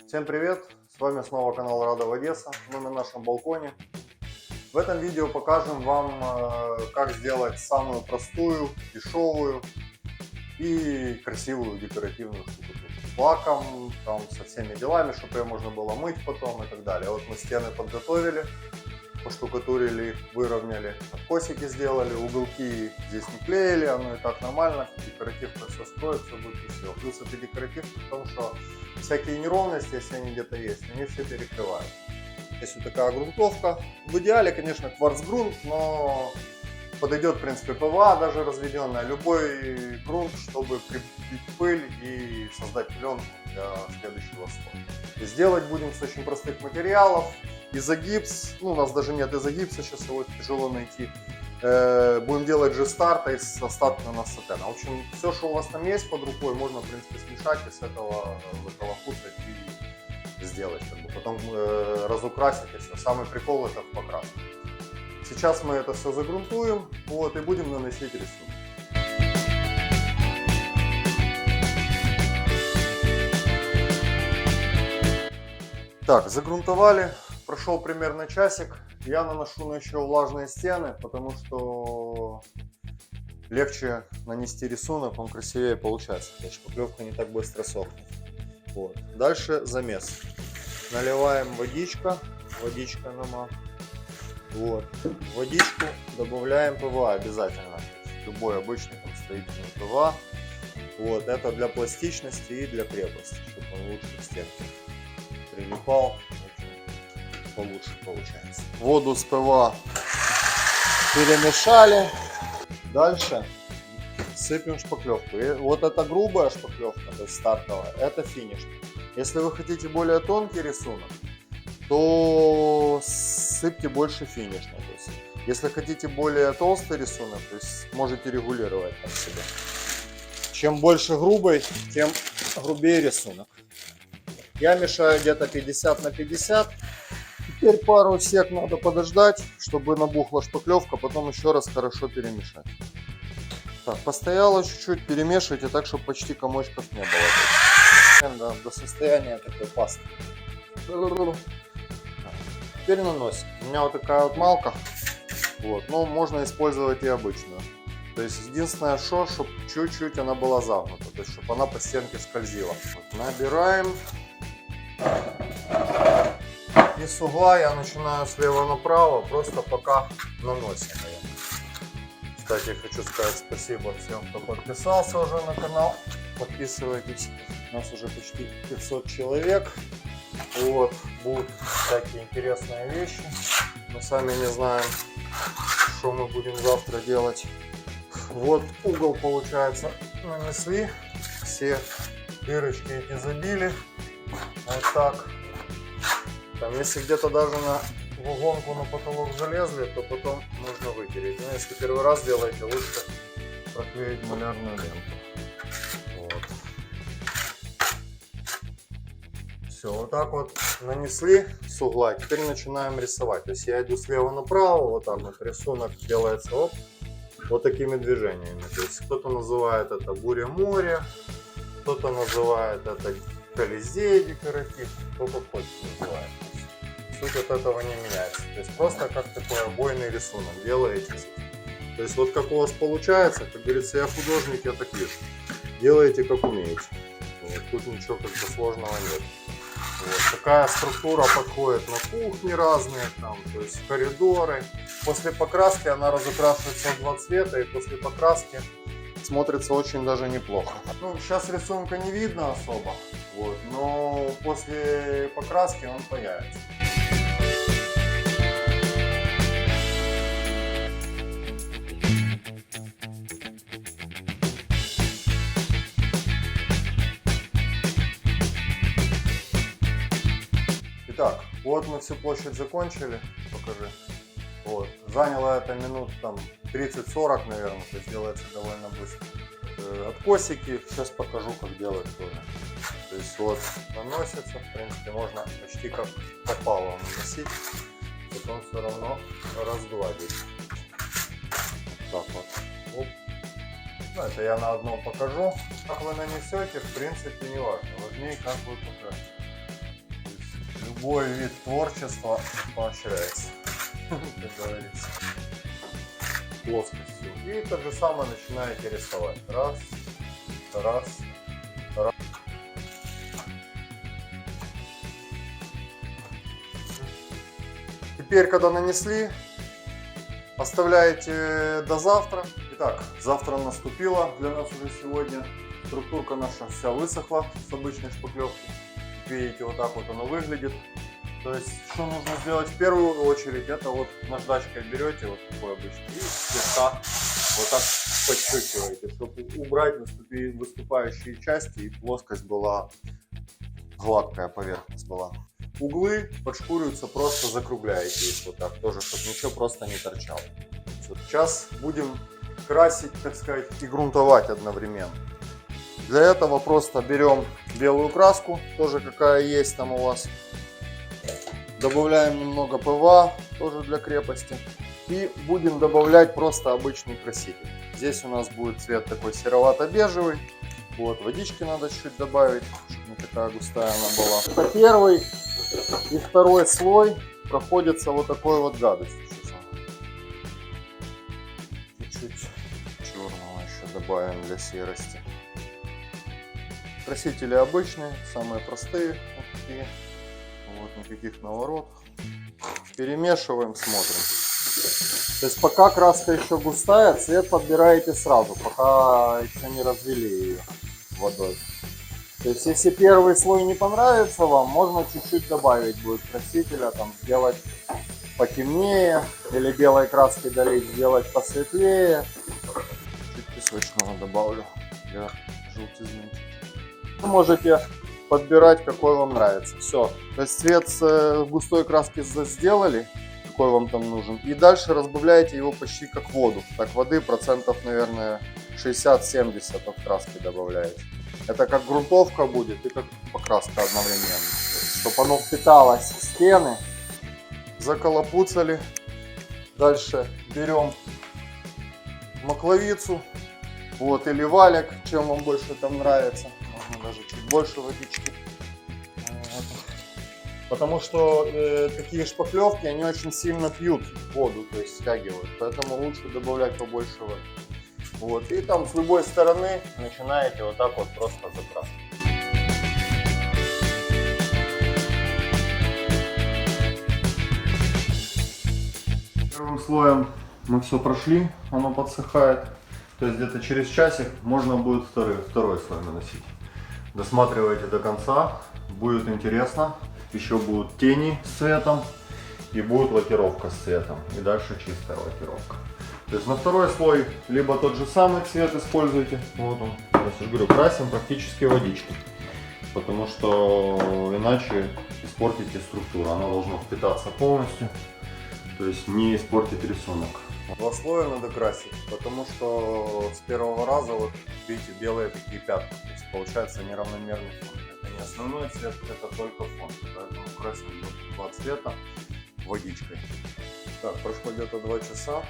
Всем привет! С вами снова канал Радов Одесса. Мы на нашем балконе. В этом видео покажем вам, как сделать самую простую, дешевую и красивую декоративную штукатурку. С лаком, там, со всеми делами, чтобы ее можно было мыть потом и так далее. Вот мы стены подготовили, поштукатурили, выровняли, откосики сделали, уголки здесь не клеили, оно и так нормально, декоративка все строит, все будет красиво. Плюс это декоративка в том, что всякие неровности, если они где-то есть, они все перекрывают. Здесь вот такая грунтовка. В идеале, конечно, кварцгрунт, но подойдет, в принципе, ПВА, даже разведенная. Любой грунт, чтобы прибить пыль и создать пленку для следующего слоя. Сделать будем с очень простых материалов. Изогипс, ну, у нас даже нет изогипса, сейчас его тяжело найти. Будем делать G-старта из остатка на сатена. В общем, все, что у вас там есть под рукой, можно, в принципе, смешать и с этого выколопутать и сделать. Как бы. Потом разукрасить и все. Самый прикол это в покраске. Сейчас мы это все загрунтуем, вот, и будем наносить рисунок. Так, загрунтовали. Прошел примерно часик. Я наношу на еще влажные стены, потому что легче нанести рисунок, он красивее получается. То есть шпаклевка не так быстро сохнет. Вот. Дальше замес. Наливаем водичка нама. Вот. В водичку добавляем ПВА обязательно. Любой обычный там строительный ПВА. Вот. Это для пластичности и для крепости, чтобы он лучше к стенке прилипал. Получше получается. Воду с ПВА перемешали. Дальше сыпем шпаклевку. И вот эта грубая шпаклевка, то есть стартовая, это финиш. Если вы хотите более тонкий рисунок, то сыпьте больше финишной. То есть, если хотите более толстый рисунок, то есть можете регулировать под себя. Чем больше грубой, тем грубее рисунок. Я мешаю где-то 50 на 50. Теперь пару сек надо подождать, чтобы набухла шпаклевка, потом еще раз хорошо перемешать. Так, постояло чуть-чуть, перемешивайте так, чтобы почти комочков не было. До состояния такой пасты. Теперь наносим. У меня вот такая вот малка, вот, но можно использовать и обычную. То есть единственное, чтобы чуть-чуть она была загнута, то есть чтобы она по стенке скользила. Вот, набираем. И с угла я начинаю слева направо, просто пока наносим ее. Кстати, хочу сказать спасибо всем, кто подписался уже на канал. Подписывайтесь, у нас уже почти 500 человек. Вот, будут всякие интересные вещи. Мы сами не знаем, что мы будем завтра делать. Вот угол, получается, нанесли. Все дырочки эти забили. Вот так. Там, если где-то даже на вагонку на потолок залезли, то потом нужно вытереть. Но если первый раз делаете, лучше проклеить малярную ленту. Вот. Все, вот так вот нанесли с угла. Теперь начинаем рисовать. То есть я иду слева направо, вот так вот рисунок делается вот такими движениями. То есть кто-то называет это буря моря, кто-то называет это колизей декоратив, кто-то хочет называет. Суть от этого не меняется. То есть просто как такой обойный рисунок делаете. То есть вот как у вас получается, как говорится, я художник, я так вижу. Делаете как умеете. Вот, тут ничего как бы сложного нет. Вот, такая структура подходит на кухни разные, там, то есть коридоры. После покраски она разукрашивается в два цвета, и после покраски смотрится очень даже неплохо. Ну, сейчас рисунка не видно особо, вот, но после покраски он появится. Итак, вот мы всю площадь закончили, покажи. Вот. Заняло это минут там 30-40, наверное, то есть делается довольно быстро. Откосики, сейчас покажу, как делать тоже. То есть вот наносится, в принципе, можно почти как попало наносить, потом все равно разгладить. Так вот. Оп. Ну, это я на одном покажу. Как вы нанесете, в принципе, не важно. Важнее, как вы покажете. Любой вид творчества поощряется, как говорится, плоскостью. И то же самое начинаете рисовать. Раз, раз, раз. Теперь, когда нанесли, оставляете до завтра. Итак, завтра наступило для нас уже сегодня. Структурка наша вся высохла с обычной шпаклевки. Видите, вот так вот оно выглядит. То есть, что нужно сделать в первую очередь, это вот наждачкой берете, вот такой обычный, и слегка вот так подчеркиваете, чтобы убрать выступающие части и плоскость была гладкая, поверхность была. Углы подшкуриваются, просто закругляете их вот так, тоже, чтобы ничего просто не торчало. Вот сейчас будем красить, так сказать, и грунтовать одновременно. Для этого просто берем белую краску, тоже какая есть там у вас. Добавляем немного ПВА, тоже для крепости. И будем добавлять просто обычный краситель. Здесь у нас будет цвет такой серовато-бежевый. Вот, водички надо чуть-чуть добавить, чтобы не такая густая она была. Первый и второй слой проходится вот такой вот гадостью. Чуть-чуть черного еще добавим для серости. Красители обычные, самые простые, вот такие. Вот, никаких наворотов. Перемешиваем, смотрим. То есть пока краска еще густая, цвет подбираете сразу, пока еще не развели ее водой. То есть если первый слой не понравится вам, можно чуть-чуть добавить будет красителя, там сделать потемнее или белой краской долить, сделать посветлее. Чуть песочного добавлю для желтизны. Вы можете подбирать, какой вам нравится. Все. То есть цвет с густой краски сделали, какой вам там нужен. И дальше разбавляете его почти как воду. Так воды процентов, наверное, 60-70 от краски добавляете. Это как грунтовка будет и как покраска одновременно. Чтобы оно впиталось в стены. Заколопуцали. Дальше берем макловицу. Вот, или валик, чем вам больше там нравится. Можно даже чуть больше водички. Потому что такие шпаклевки, они очень сильно пьют воду, то есть стягивают. Поэтому лучше добавлять побольше воды. Вот, и там с любой стороны начинаете вот так вот просто закрашивать. Первым слоем мы все прошли, оно подсыхает. То есть где-то через часик можно будет второй слой наносить. Досматривайте до конца, будет интересно. Еще будут тени с цветом и будет лакировка с цветом. И дальше чистая лакировка. То есть на второй слой либо тот же самый цвет используйте. Вот он. Я же говорю, красим практически водичкой. Потому что иначе испортите структуру. Она должна впитаться полностью. То есть не испортить рисунок. Два слоя надо красить, потому что с первого раза, вот видите, белые такие пятна. То есть получается неравномерный фон. Это не основной цвет, это только фон. Поэтому красим два цвета водичкой. Так, прошло где-то 2 часа.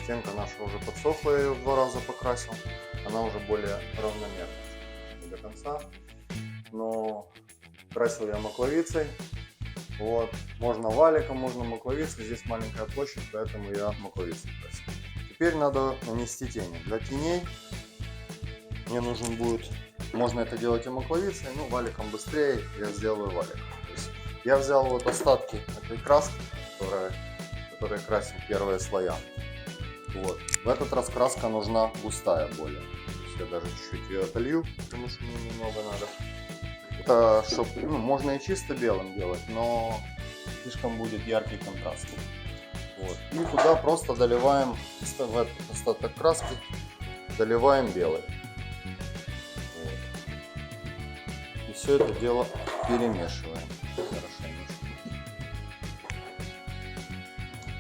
Стенка наша уже подсохла, я ее в 2 раза покрасил. Она уже более равномерная. Не до конца. Но красил я макловицей. Вот. Можно валиком, можно макловицей. Здесь маленькая площадь, поэтому я макловицей красил. Теперь надо нанести тени. Для теней мне нужен будет, можно это делать и макловицей, но валиком быстрее, я сделаю валиком. То есть я взял вот остатки этой краски, которая красит первые слоя. Вот. В этот раз краска нужна густая более. То есть я даже чуть-чуть ее отолью, потому что мне немного надо. Это, чтобы, можно и чисто белым делать, но слишком будет яркий контраст. Вот. И туда просто доливаем, в этот остаток краски доливаем белый. Вот. И все это дело перемешиваем хорошенечко.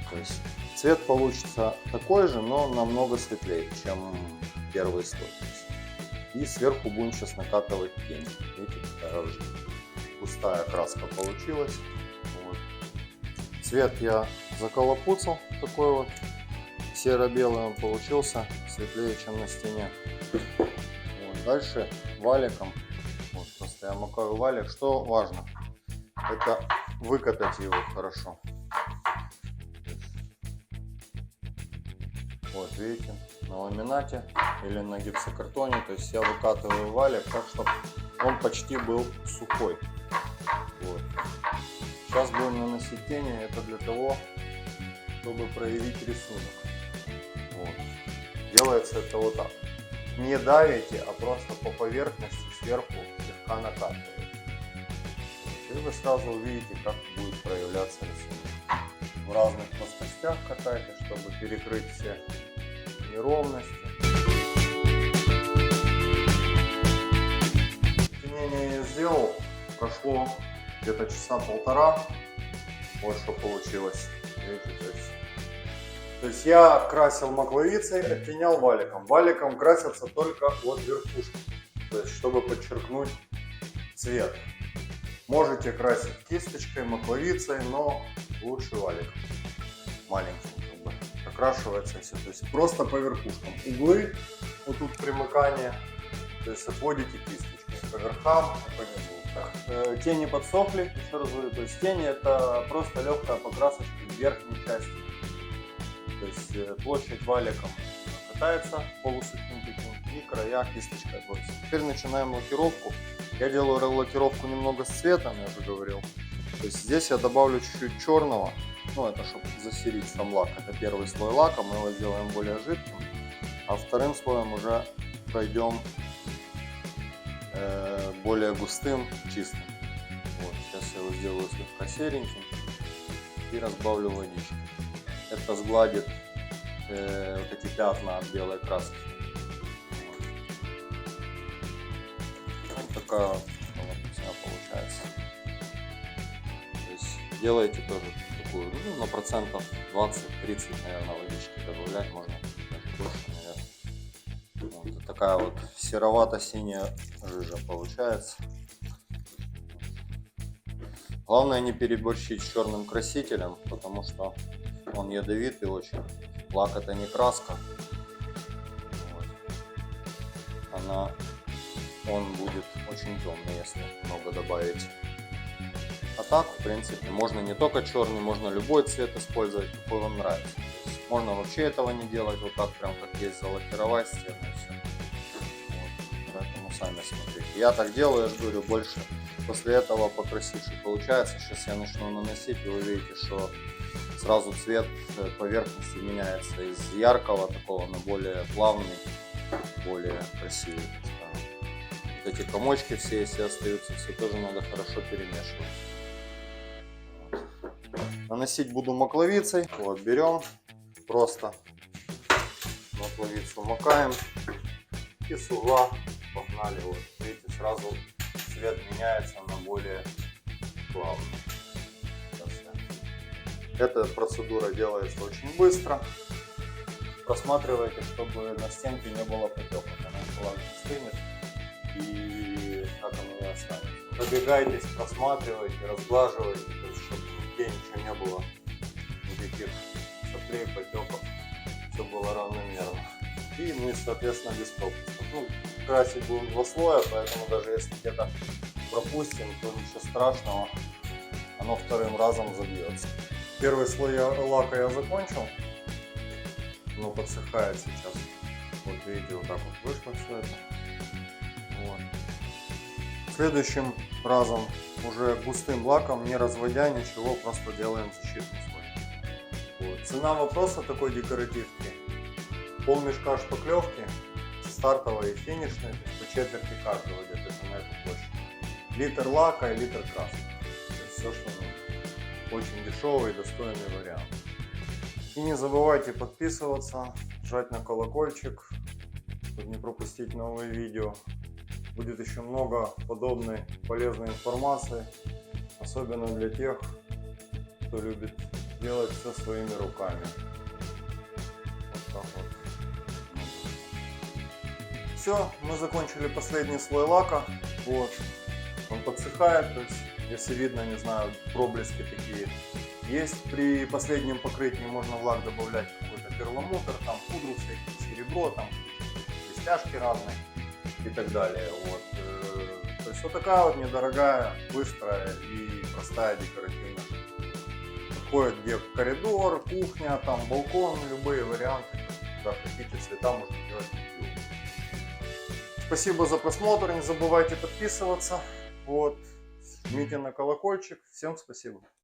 То есть цвет получится такой же, но намного светлее, чем первый слой. И сверху будем сейчас накатывать тень. Видите, какая уже густая краска получилась. Вот. Цвет я заколопуцал, такой вот серо-белый он получился, светлее, чем на стене. Вот. Дальше валиком, вот, просто я макаю валик. Что важно, это выкатать его хорошо. Вот видите, на ламинате или на гипсокартоне, то есть я выкатываю валик так, чтобы он почти был сухой. Вот. Сейчас будем наносить тени, это для того, чтобы проявить рисунок. Вот. Делается это вот так. Не давите, а просто по поверхности сверху слегка накатываете. И вы сразу увидите, как будет проявляться рисунок. В разных плоскостях катайте, чтобы перекрыть все неровности. Тенение я сделал, прошло где-то часа полтора. Вот что получилось. Видите, то есть я красил макловицей, оттенял валиком. Валиком красится только от верхушки, то есть чтобы подчеркнуть цвет. Можете красить кисточкой, макловицей, но лучше валиком. Маленьким как бы окрашивается все. То есть просто по верхушкам. Углы, вот тут примыкание, то есть отводите кисточкой по верхам и по низу. Тени подсохли, еще раз говорю, то есть тени это просто легкая покрасочка в верхней части. То есть площадь валиком катается полусухим таким и края кисточкой отводится. Теперь начинаем лакировку. Я делаю лакировку немного с цветом, я уже говорил. То есть здесь я добавлю чуть-чуть черного. Ну это чтобы засерить сам лак. Это первый слой лака, мы его сделаем более жидким. А вторым слоем уже пройдем более густым, чистым. Вот, сейчас я его сделаю слегка сереньким и разбавлю водичкой. Это сгладит вот эти пятна от белой краски. Вот такая вот у меня получается. То есть делайте тоже такую, ну, на процентов 20-30, наверное, водички добавлять можно, даже больше, наверное. Вот такая вот серовато-синяя жижа получается. Главное не переборщить с черным красителем, потому что он ядовитый очень. Лак это не краска. Вот. Он будет очень темный, если много добавить. А так, в принципе, можно не только черный, можно любой цвет использовать, какой вам нравится. То есть можно вообще этого не делать, вот так прям как есть, залакировать стену и все. Вот. Поэтому сами смотрите. Я так делаю, я же говорю, больше после этого покрасивше получается. Сейчас я начну наносить, и вы видите, что сразу цвет поверхности меняется из яркого такого на более плавный, более красивый. Вот эти комочки все, если остаются, все тоже надо хорошо перемешивать. Наносить буду макловицей. Вот берем, просто макловицу макаем и с угла погнали. Вот видите, сразу цвет меняется на более плавный. Эта процедура делается очень быстро. Просматривайте, чтобы на стенке не было потеков. Она влага стынет и так оно и останется. Пробегайтесь, просматривайте, разглаживайте, то есть, чтобы нигде ничего не было, никаких соплей, потеков, все было равномерно. И мы, соответственно, без пропусков. Ну, красить будем 2 слоя, поэтому даже если где-то пропустим, то ничего страшного, оно вторым разом забьется. Первый слой лака я закончил, но подсыхает сейчас. Вот видите, вот так вот вышло все это. Вот. Следующим разом уже густым лаком, не разводя ничего, просто делаем защитный слой. Вот. Цена вопроса такой декоративки: полмешка шпаклевки, стартовой и финишной, то есть по четверти каждого где-то на эту площадь. Литр лака и литр краски. То есть все, что нужно. Очень дешевый и достойный вариант. И не забывайте подписываться, жать на колокольчик, чтобы не пропустить новые видео. Будет еще много подобной полезной информации, особенно для тех, кто любит делать все своими руками. Вот так вот. Все, мы закончили последний слой лака. Вот. Он подсыхает, то есть, если видно, не знаю, проблески такие есть. При последнем покрытии можно в лак добавлять какой-то перламутр, там пудру всякие, серебро, там блестяшки разные и так далее. Вот. То есть вот такая вот недорогая, быстрая и простая декоративная. Подходит где коридор, кухня, там балкон, любые варианты. Куда хотите, цвета можно делать. Спасибо за просмотр, не забывайте подписываться. Вот, жмите на колокольчик. Всем спасибо.